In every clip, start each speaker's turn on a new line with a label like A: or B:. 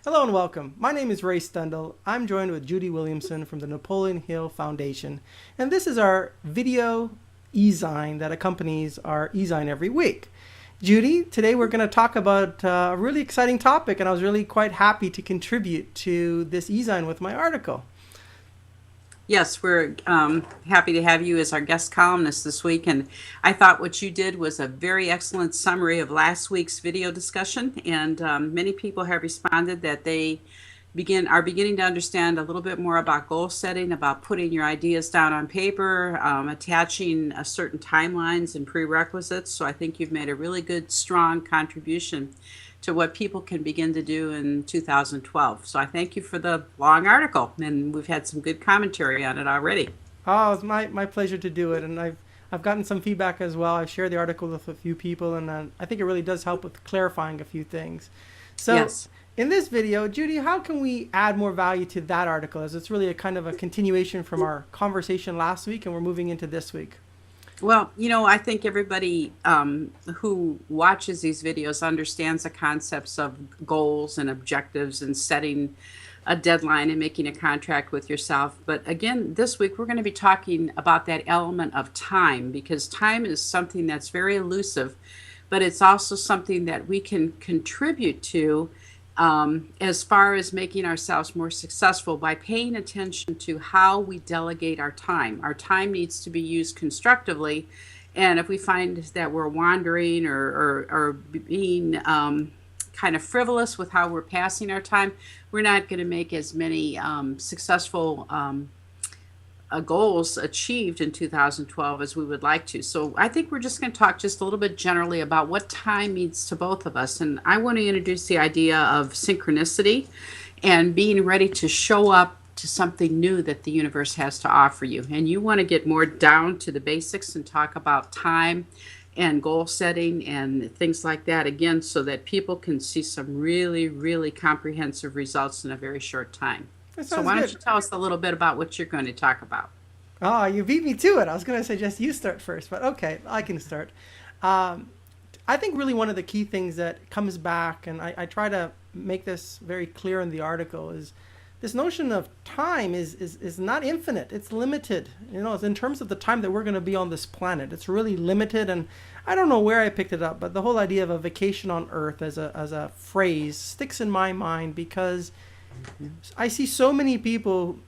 A: Hello and welcome. My name is Ray Stendall. I'm joined with Judy Williamson from the Napoleon Hill Foundation, and this is our video Ezine that accompanies our Ezine every week. Judy, today we're going to talk about a really exciting topic, and I was really quite happy to contribute to this Ezine with my article.
B: Yes, we're happy to have you as our guest columnist this week. And I thought what you did was a very excellent summary of last week's video discussion. And many people have responded that they are beginning to understand a little bit more about goal setting, about putting your ideas down on paper, attaching certain timelines and prerequisites. So I think you've made a really good, strong contribution to what people can begin to do in 2012. So I thank you for the long article, and we've had some good commentary on it already.
A: Oh, it's my pleasure to do it, and I've gotten some feedback as well. I've shared the article with a few people, and I think it really does help with clarifying a few things. So
B: Yes.
A: in this video, Judy, how can we add more value to that article, as it's really a kind of a continuation from our conversation last week, and we're moving into this week?
B: Well, I think everybody who watches these videos understands the concepts of goals and objectives and setting a deadline and making a contract with yourself. But again, this week we're going to be talking about that element of time, because time is something that's very elusive, but it's also something that we can contribute to as far as making ourselves more successful by paying attention to how we delegate our time. Our time needs to be used constructively. And if we find that we're wandering or being kind of frivolous with how we're passing our time, we're not going to make as many successful goals achieved in 2012 as we would like to. So I think we're just going to talk just a little bit generally about what time means to both of us. And I want to introduce the idea of synchronicity and being ready to show up to something new that the universe has to offer you. And you want to get more down to the basics and talk about time and goal setting and things like that again, so that people can see some really, really comprehensive results in a very short time.
A: That
B: So
A: sounds
B: why don't
A: good.
B: you tell us a little bit about what you're going to talk about?
A: Oh, you beat me to it. I was going to suggest you start first, but okay, I can start. Um, I think really one of the key things that comes back, and I try to make this very clear in the article, is this notion of time is not infinite. It's limited. It's in terms of the time that we're going to be on this planet. It's really limited, and I don't know where I picked it up, but the whole idea of a vacation on Earth as a phrase sticks in my mind, because I see so many people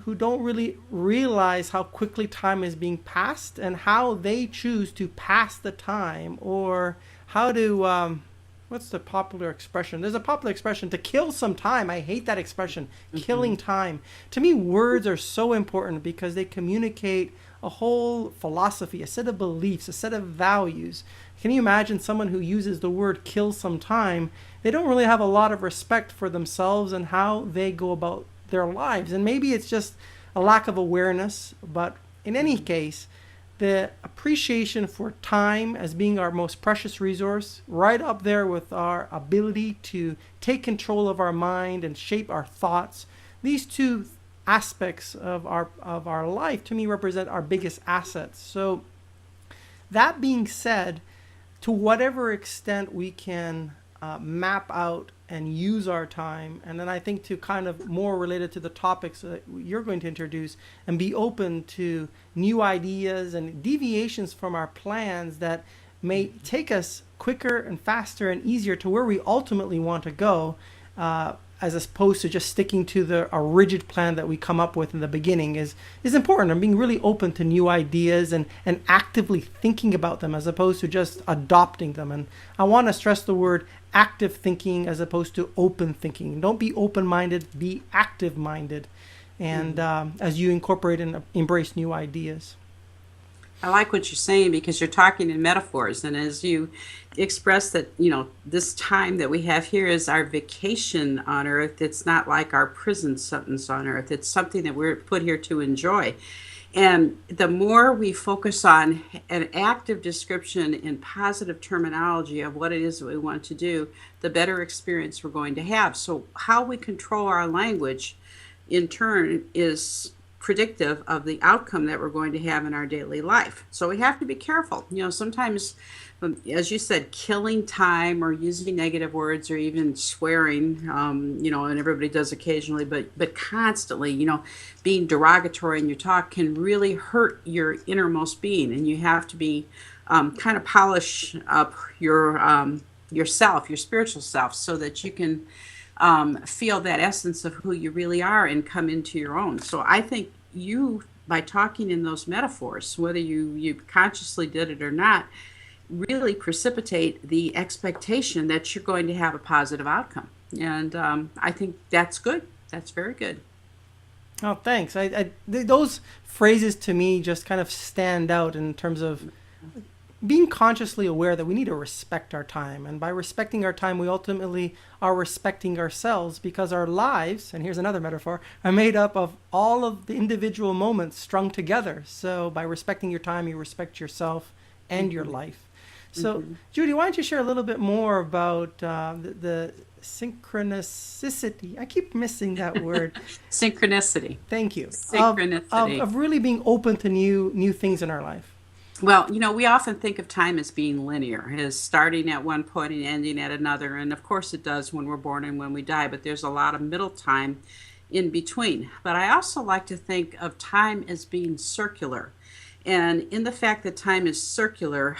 A: who don't really realize how quickly time is being passed and how they choose to pass the time, or how to what's the popular expression? There's a popular expression, to kill some time. I hate that expression, killing time. To me, words are so important because they communicate a whole philosophy, a set of beliefs, a set of values. Can you imagine someone who uses the word kill some time? They don't really have a lot of respect for themselves and how they go about their lives. And maybe it's just a lack of awareness, but in any case, the appreciation for time as being our most precious resource, right up there with our ability to take control of our mind and shape our thoughts. These two aspects of our life, to me, represent our biggest assets. So that being said, to whatever extent we can map out and use our time, and then I think to kind of more related to the topics that you're going to introduce, and be open to new ideas and deviations from our plans that may take us quicker and faster and easier to where we ultimately want to go, as opposed to just sticking to a rigid plan that we come up with in the beginning, is important. And being really open to new ideas and actively thinking about them as opposed to just adopting them. And I want to stress the word active thinking as opposed to open thinking. Don't be open-minded, be active-minded, and as you incorporate and embrace new ideas.
B: I like what you're saying, because you're talking in metaphors. And as you express that, this time that we have here is our vacation on Earth. It's not like our prison sentence on Earth. It's something that we're put here to enjoy. And the more we focus on an active description in positive terminology of what it is that we want to do, the better experience we're going to have. So how we control our language in turn is predictive of the outcome that we're going to have in our daily life. So we have to be careful. Sometimes as you said, killing time or using negative words or even swearing, and everybody does occasionally, but constantly, being derogatory in your talk can really hurt your innermost being, and you have to be kind of polish up yourself, your spiritual self, so that you can feel that essence of who you really are and come into your own. So I think by talking in those metaphors, whether you consciously did it or not, really precipitate the expectation that you're going to have a positive outcome. And I think that's good. That's very good.
A: Oh, thanks. Those phrases to me just kind of stand out in terms of being consciously aware that we need to respect our time. And by respecting our time, we ultimately are respecting ourselves, because our lives, and here's another metaphor, are made up of all of the individual moments strung together. So by respecting your time, you respect yourself and your life. So, Judy, why don't you share a little bit more about the synchronicity? I keep missing that word.
B: Synchronicity.
A: Thank you.
B: Synchronicity.
A: Of really being open to new things in our life.
B: Well, we often think of time as being linear, as starting at one point and ending at another. And of course it does when we're born and when we die, but there's a lot of middle time in between. But I also like to think of time as being circular. And in the fact that time is circular,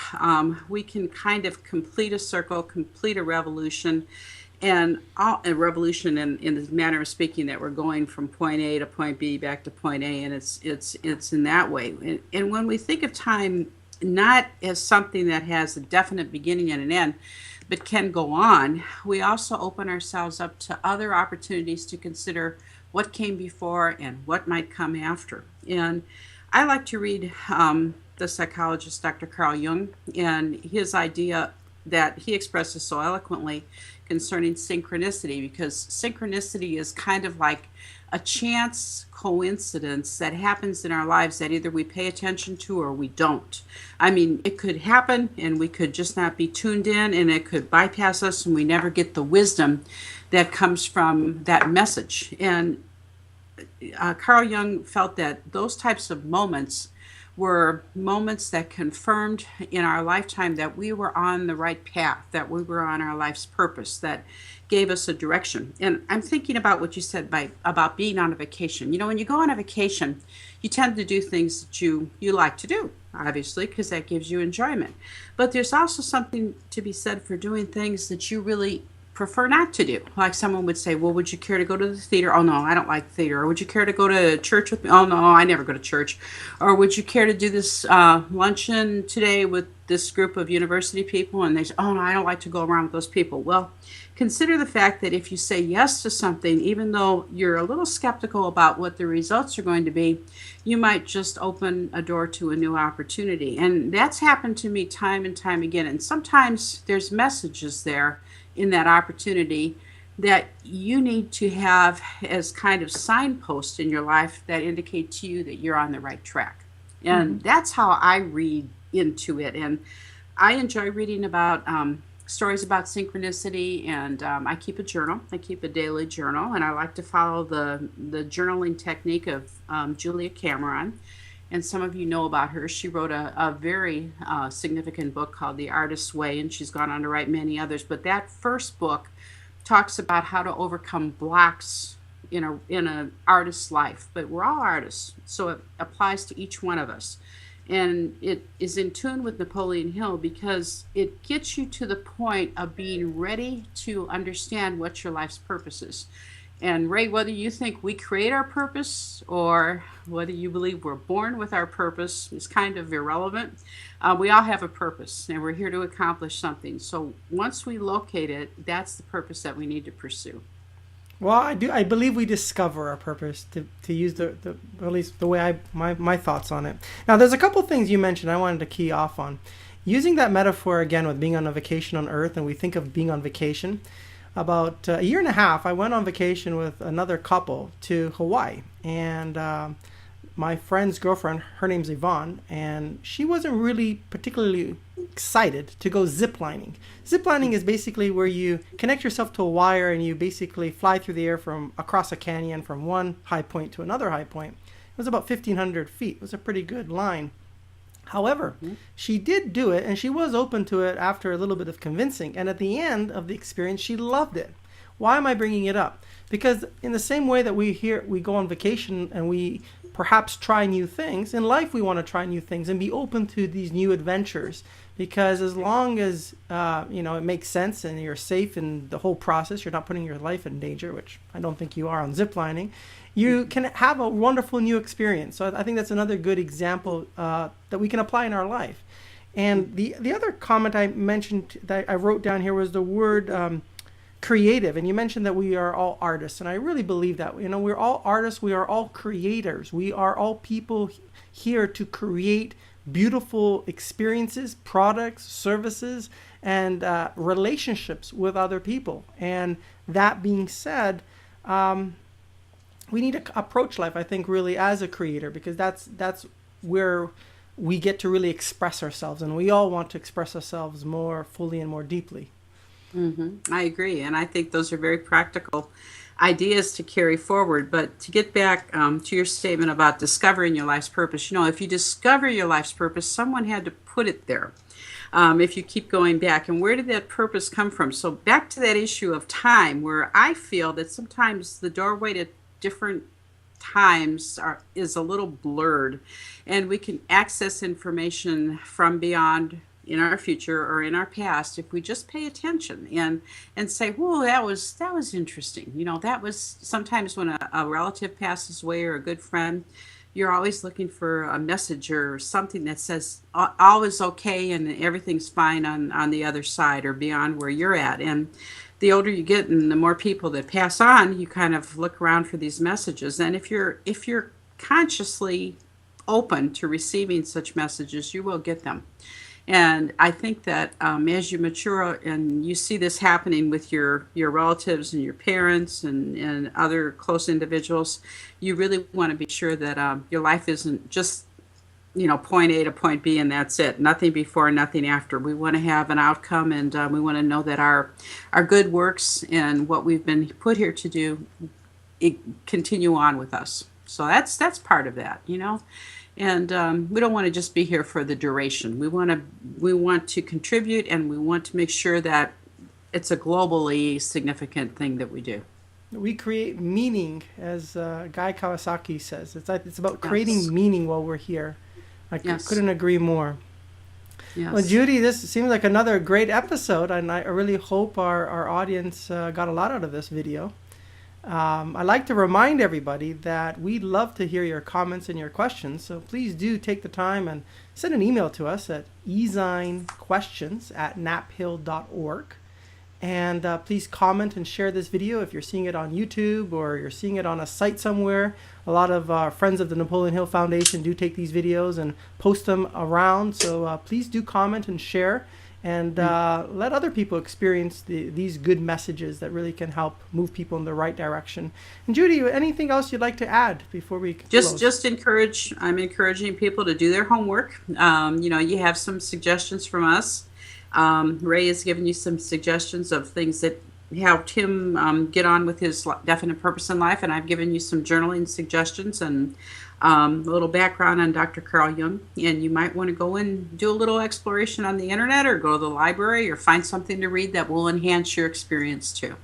B: we can kind of complete a circle, complete a revolution, and a revolution in the manner of speaking, that we're going from point A to point B back to point A, and it's in that way. And when we think of time not as something that has a definite beginning and an end, but can go on, we also open ourselves up to other opportunities to consider what came before and what might come after. And I like to read the psychologist Dr. Carl Jung, and his idea that he expresses so eloquently concerning synchronicity, because synchronicity is kind of like a chance coincidence that happens in our lives that either we pay attention to or we don't. I mean, it could happen and we could just not be tuned in, and it could bypass us and we never get the wisdom that comes from that message. And Carl Jung felt that those types of moments were moments that confirmed in our lifetime that we were on the right path, that we were on our life's purpose, that gave us a direction. And I'm thinking about what you said about being on a vacation. When you go on a vacation, you tend to do things that you like to do, obviously, because that gives you enjoyment. But there's also something to be said for doing things that you really prefer not to do. Like someone would say, well, would you care to go to the theater? Oh, no, I don't like theater. Or would you care to go to church with me? Oh, no, I never go to church. Or would you care to do this luncheon today with this group of university people? And they say, oh, no, I don't like to go around with those people. Well, consider the fact that if you say yes to something, even though you're a little skeptical about what the results are going to be, you might just open a door to a new opportunity. And that's happened to me time and time again. And sometimes there's messages there in that opportunity that you need to have as kind of signposts in your life that indicate to you that you're on the right track. And that's how I read into it. And I enjoy reading about stories about synchronicity, and I keep a journal. I keep a daily journal, and I like to follow the journaling technique of Julia Cameron. And some of you know about her. She wrote a very significant book called The Artist's Way, and she's gone on to write many others. But that first book talks about how to overcome blocks in an artist's life. But we're all artists, so it applies to each one of us. And it is in tune with Napoleon Hill because it gets you to the point of being ready to understand what your life's purpose is. And Ray, whether you think we create our purpose or whether you believe we're born with our purpose is kind of irrelevant. We all have a purpose, and we're here to accomplish something. So once we locate it, that's the purpose that we need to pursue.
A: Well, I believe we discover our purpose, to use at least the way my thoughts on it. Now, there's a couple things you mentioned I wanted to key off on. Using that metaphor again with being on a vacation on Earth, and we think of being on vacation. About a year and a half, I went on vacation with another couple to Hawaii, and my friend's girlfriend, her name's Yvonne, and she wasn't really particularly excited to go ziplining. Ziplining is basically where you connect yourself to a wire and you basically fly through the air from across a canyon from one high point to another high point. It was about 1,500 feet. It was a pretty good line. However, she did do it, and she was open to it after a little bit of convincing. And at the end of the experience, she loved it. Why am I bringing it up? Because in the same way that we go on vacation and we perhaps try new things, in life we want to try new things and be open to these new adventures. Because as long as it makes sense and you're safe in the whole process, you're not putting your life in danger, which I don't think you are on ziplining, you can have a wonderful new experience. So I think that's another good example that we can apply in our life. And the other comment I mentioned that I wrote down here was the word creative. And you mentioned that we are all artists. And I really believe that. We're all artists. We are all creators. We are all people here to create beautiful experiences, products, services, and relationships with other people. And that being said, we need to approach life, I think, really as a creator, because that's where we get to really express ourselves, and we all want to express ourselves more fully and more deeply.
B: I agree, and I think those are very practical ideas to carry forward. But to get back to your statement about discovering your life's purpose, if you discover your life's purpose, someone had to put it there. If you keep going back, and where did that purpose come from? So back to that issue of time, where I feel that sometimes the doorway to different times is a little blurred, and we can access information from beyond in our future or in our past if we just pay attention and say, whoa, that was interesting. That was sometimes when a relative passes away or a good friend, you're always looking for a message or something that says all is okay and everything's fine on the other side or beyond where you're at. And the older you get and the more people that pass on, you kind of look around for these messages. And if you're consciously open to receiving such messages, you will get them. And I think that as you mature and you see this happening with your relatives and your parents and other close individuals, you really want to be sure that your life isn't just point A to point B and that's it. Nothing before, nothing after. We want to have an outcome, and we want to know that our good works and what we've been put here to do continue on with us. So that's part of that, And we don't want to just be here for the duration. We want to contribute, and we want to make sure that it's a globally significant thing that we do.
A: We create meaning, as Guy Kawasaki says. It's about creating meaning while we're here. I couldn't agree more.
B: Yes.
A: Well, Judy, this seems like another great episode, and I really hope our audience got a lot out of this video. I'd like to remind everybody that we'd love to hear your comments and your questions, so please do take the time and send an email to us at ezinequestions@naphill.org. And please comment and share this video if you're seeing it on YouTube or you're seeing it on a site somewhere. A lot of friends of the Napoleon Hill Foundation do take these videos and post them around. So please do comment and share, and let other people experience these good messages that really can help move people in the right direction. And Judy, anything else you'd like to add before we close?
B: Just I'm encouraging people to do their homework. You have some suggestions from us. Ray has given you some suggestions of things that helped him get on with his definite purpose in life, and I've given you some journaling suggestions and a little background on Dr. Carl Jung. And you might want to go and do a little exploration on the internet or go to the library or find something to read that will enhance your experience too.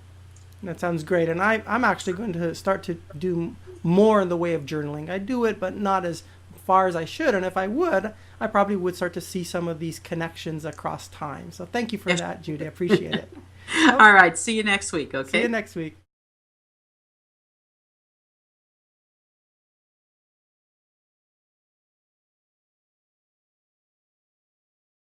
A: That sounds great. And I'm actually going to start to do more in the way of journaling. I do it, but not as far as I should. And if I would, I probably would start to see some of these connections across time. So thank you for that, Judy. I appreciate it.
B: All right. See you next week. Okay.
A: See you next week.